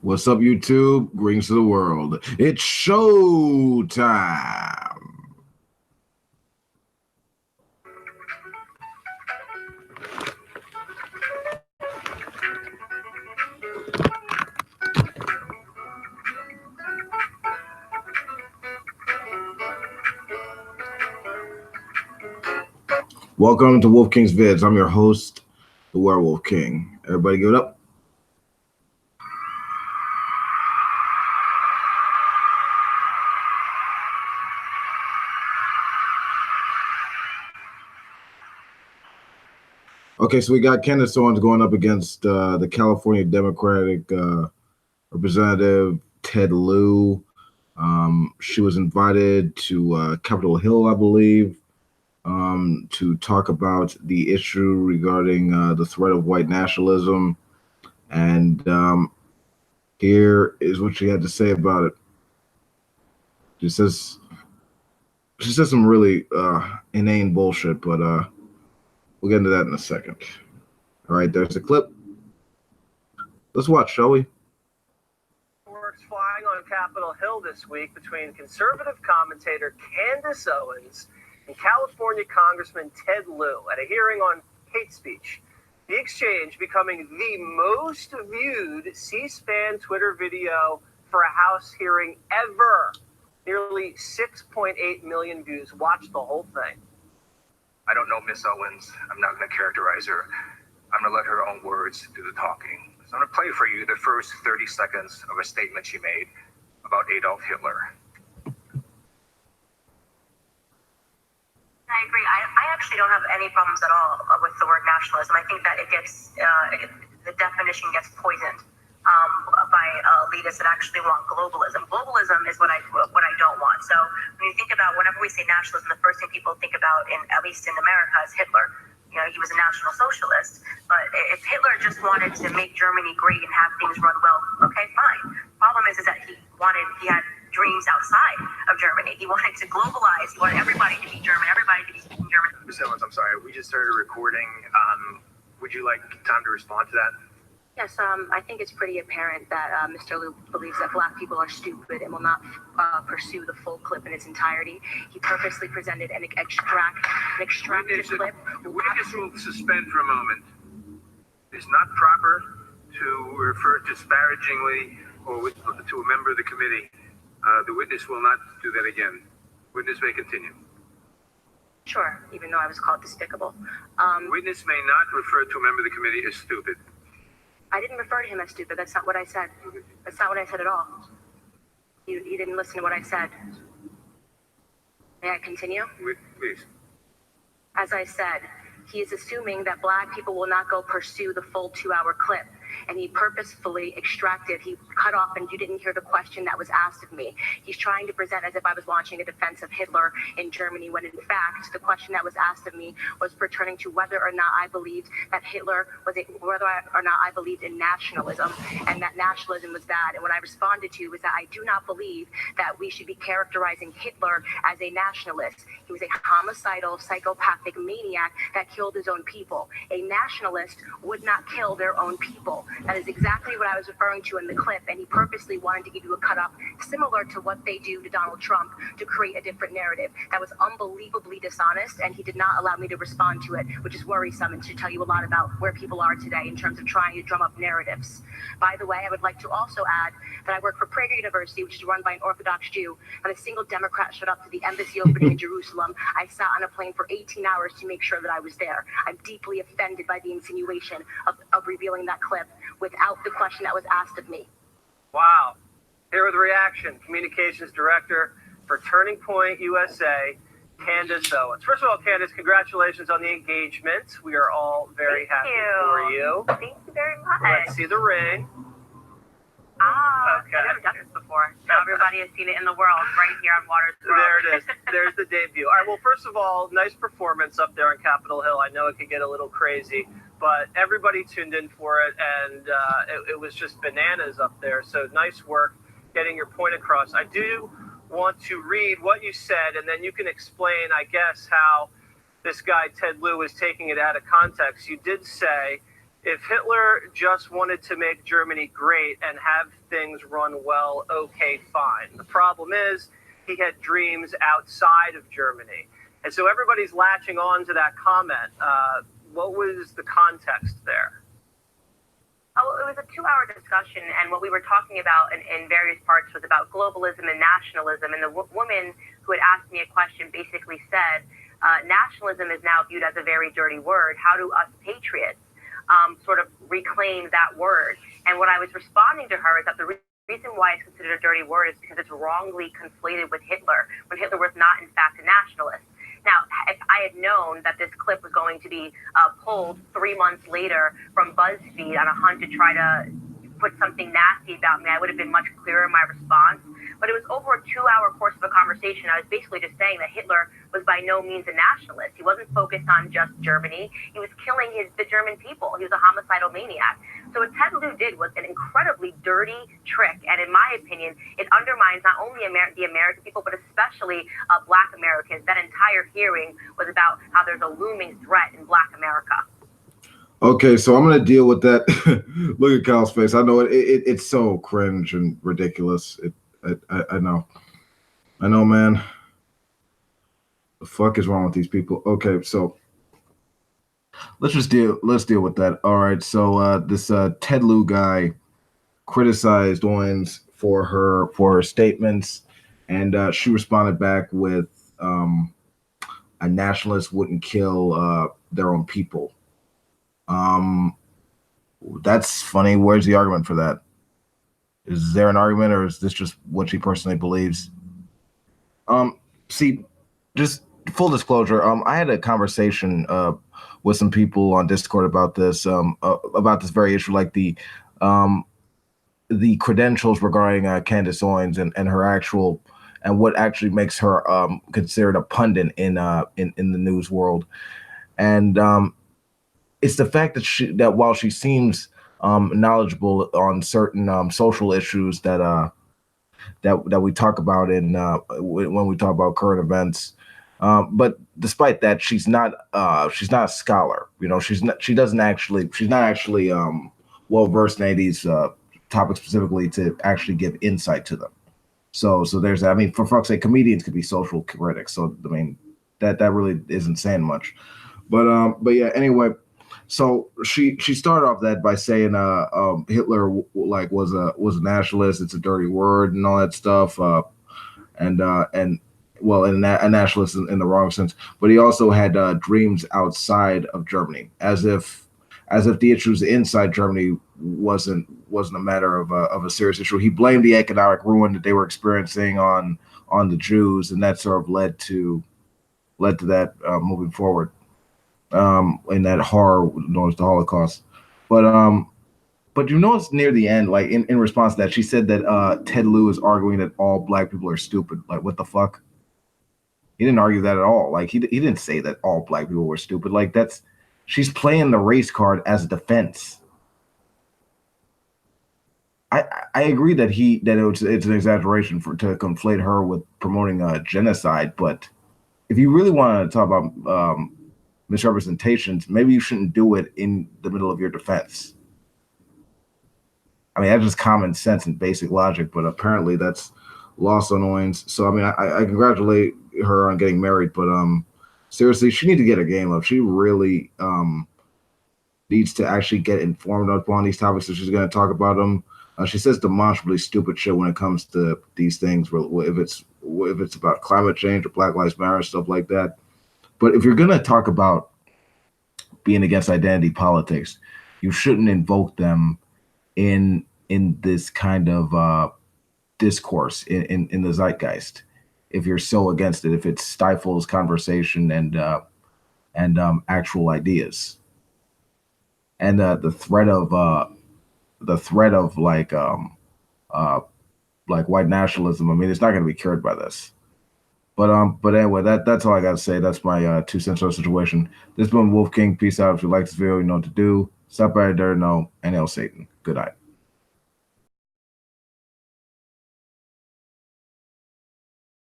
What's up, YouTube? Greetings to the world. It's show time. Welcome to Wolf King's Vids. I'm your host, the Werewolf King. Everybody give it up. Okay, so we got Candace Owens going up against the California Democratic Representative Ted Lieu. She was invited to Capitol Hill, I believe, to talk about the issue regarding the threat of white nationalism. And here is what she had to say about it. She says some really inane bullshit, but we'll get into that in a second. All right, there's the clip. Let's watch, shall we? Fireworks flying on Capitol Hill this week between conservative commentator Candace Owens and California Congressman Ted Lieu at a hearing on hate speech. The exchange becoming the most viewed C-SPAN Twitter video for a House hearing ever. Nearly 6.8 million views watched the whole thing. I don't know Miss Owens. I'm not going to characterize her. I'm going to let her own words do the talking. So I'm going to play for you the first 30 seconds of a statement she made about Adolf Hitler. I agree. I actually don't have any problems at all with the word nationalism. I think that it gets, the definition gets poisoned by elitists that actually want globalism. Globalism is what I don't want. So when you think about, whenever we say nationalism, the first thing people think about, at least in America, is Hitler. You know, he was a National Socialist. But if Hitler just wanted to make Germany great and have things run well, okay, fine. Problem is that he had dreams outside of Germany. He wanted to globalize. He wanted everybody to be German, everybody to be speaking German. Miss Owens, I'm sorry. We just started recording. Would you like time to respond to that? Yes, I think it's pretty apparent that Mr. Lieu believes that Black people are stupid and will not pursue the full clip in its entirety. He purposely presented an extracted clip. The witness will suspend for a moment. It's not proper to refer disparagingly or to a member of the committee. The witness will not do that again. Witness may continue. Sure, even though I was called despicable. Witness may not refer to a member of the committee as stupid. I didn't refer to him as stupid. That's not what I said. That's not what I said at all. You didn't listen to what I said. May I continue? Please. As I said, he is assuming that Black people will not go pursue the full 2-hour clip. And he purposefully he cut off, and you didn't hear the question that was asked of me. He's trying to present as if I was launching a defense of Hitler in Germany, when in fact, the question that was asked of me was pertaining to whether or not I believed that whether or not I believed in nationalism, and that nationalism was bad. And what I responded to was that I do not believe that we should be characterizing Hitler as a nationalist. He was a homicidal, psychopathic maniac that killed his own people. A nationalist would not kill their own people. That is exactly what I was referring to in the clip, and he purposely wanted to give you a cut-up similar to what they do to Donald Trump to create a different narrative. That was unbelievably dishonest, and he did not allow me to respond to it, which is worrisome and should tell you a lot about where people are today in terms of trying to drum up narratives. By the way, I would like to also add that I work for Prager University, which is run by an Orthodox Jew. Not a single Democrat showed up to the embassy opening in Jerusalem. I sat on a plane for 18 hours to make sure that I was there. I'm deeply offended by the insinuation of revealing that clip without the question that was asked of me. Wow. Here with the reaction, Communications Director for Turning Point USA, Candace Owens. First of all, Candace, congratulations on the engagement. We are all very happy for you. Thank you very much. Let's see the ring. Okay. I've never done this before. Now everybody has seen it in the world, right here on Waters Road. There it is. There's the debut. All right, well, first of all, nice performance up there on Capitol Hill. I know it could get a little crazy, but everybody tuned in for it, and it was just bananas up there. So nice work getting your point across. I do want to read what you said, and then you can explain, I guess, how this guy, Ted Lieu, is taking it out of context. You did say If Hitler just wanted to make Germany great and have things run well, okay, fine. The problem is he had dreams outside of Germany. And so everybody's latching on to that comment. What was the context there? Oh, it was a 2-hour discussion, and what we were talking about in various parts was about globalism and nationalism. And the woman who had asked me a question basically said, nationalism is now viewed as a very dirty word. How do us patriots sort of reclaim that word? And what I was responding to her is that the reason why it's considered a dirty word is because it's wrongly conflated with Hitler, when Hitler was not, in fact, a nationalist. Now, if I had known that this clip was going to be pulled 3 months later from BuzzFeed on a hunt to try to put something nasty about me, I would have been much clearer in my response. But it was over a 2-hour course of a conversation. I was basically just saying that Hitler was by no means a nationalist. He wasn't focused on just Germany. He was killing the German people. He was a homicidal maniac. So what Ted Lieu did was an incredibly dirty trick. And in my opinion, it undermines not only the American people, but especially Black Americans. That entire hearing was about how there's a looming threat in Black America. Okay, so I'm going to deal with that. Look at Kyle's face. I know it's so cringe and ridiculous. I know, man. The fuck is wrong with these people? Okay, so let's deal with that. All right, so this Ted Lieu guy criticized Owens for her statements, and she responded back with a nationalist wouldn't kill their own people. That's funny. Where's the argument for that? Is there an argument, or is this just what she personally believes? See, just full disclosure, I had a conversation with some people on Discord about this very issue, like the credentials regarding Candace Owens and her actual and what actually makes her considered a pundit in the news world, and it's the fact that while she seems knowledgeable on certain social issues that we talk about when we talk about current events, but despite that, she's not a scholar. You know, she's not actually well versed in any of these topics specifically to actually give insight to them. So there's that. I mean, for fuck's sake, comedians could be social critics. So I mean, that really isn't saying much. But yeah. Anyway. So she started off that by saying Hitler was a nationalist. It's a dirty word and all that stuff. And a nationalist in the wrong sense. But he also had dreams outside of Germany, as if the issues inside Germany wasn't a matter of a serious issue. He blamed the economic ruin that they were experiencing on the Jews, and that sort of led to that moving forward. In that horror known as the Holocaust, but you know, it's near the end, like in response to that, she said that Ted Lieu is arguing that all Black people are stupid. Like, what the fuck? He didn't argue that at all. Like, he didn't say that all Black people were stupid. Like, she's playing the race card as a defense. I agree that it's an exaggeration to conflate her with promoting a genocide, but if you really want to talk about misrepresentations, maybe you shouldn't do it in the middle of your defense. I mean, that's just common sense and basic logic, but apparently that's lost on Owens. So I mean, I congratulate her on getting married, but seriously, she needs to get a game up. She really needs to actually get informed upon these topics if she's going to talk about them. She says demonstrably stupid shit when it comes to these things, if it's about climate change or Black Lives Matter, stuff like that. But if you're going to talk about being against identity politics, you shouldn't invoke them in this kind of discourse in the zeitgeist. If you're so against it, if it stifles conversation and actual ideas, and the threat of like white nationalism, I mean, it's not going to be cured by this. But anyway, that's all I got to say. That's my 2 cents on the situation. This has been Wolf King. Peace out. If you like this video, you know what to do. Stop by there, no, and hail Satan. Good night.